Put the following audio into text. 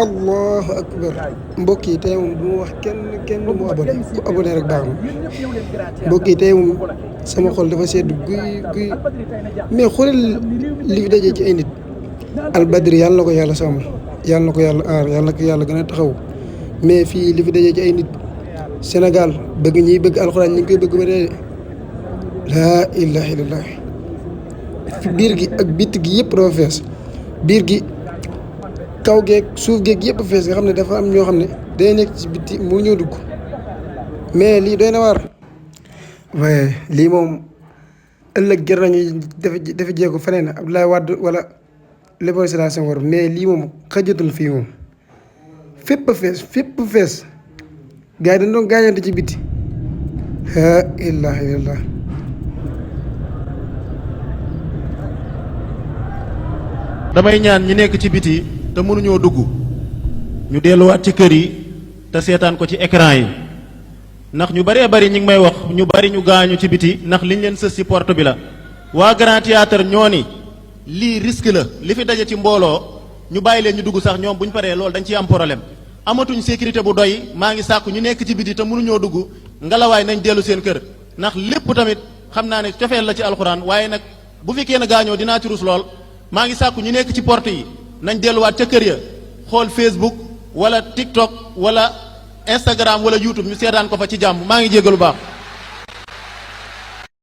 allahu akbar mbokk yi tey moom du ma wax kenn du ma abonné ku abonné rek baax na mbokk yi tey moom sama xol dafa sedd guy mais xoolal li fi dajee ci ay nit Albadri yàlla na ko yàlla sàmm yàlla na ko yàlla aar yàlla na ko yàlla gën a taxaw mais fii li fi dajee ci ay nit Sénégal bëgg ñiy bëgg alxuraan ñi ngi koy bëgg ba dee laa ilaha illallah biir gi ak bitt gi yëpp dafa fees biir gi kaw geeg suuf geeg yëpp fees nga xam ne dafa am ñoo xam ne day nekk ci bitti mu ñëw dugg mais lii doy na waar. waaye lii moom ëllëg jar nañu dafa jéego feneen Abdoulaye Wade wala Léopold Sédar Senghor mais lii moom xajatul fii moom fépp fees gars yi dañ doon gaañante ci bitti laa ilaaha illallah. damay ñaan ñi nekk ci biti te mënuñoo dugg ñu delluwaat ci kër yi te seetaan ko ci écran yi ndax ñu bëree bëri ñi ngi may wax ñu bëri ñu gaañu ci biti ndax liñ leen sës ci porte bi la. waa Grand Théâtre ñoo ni lii risque la li fi daje ci mbooloo ñu bàyyi leen ñu dugg sax ñoom bu ñu paree loolu dañ ciy am problème amatuñ sécurité bu doy maa ngi sàkku ñu nekk ci biti te mënuñoo dugg ngelawaay nañ dellu seen kër ndax lépp tamit xam naa ne cofeel la ci alxuraan waaye nag bu fi kenn gaañoo dinaa ci rus lool. maa ngi sàkku ñu nekk ci porte yi nañ delluwaat ca kër ya xool Facebook wala TikTok wala Instagram wala YouTube ñu seetaan ko fa ci jàmm maa ngi jégalu baax.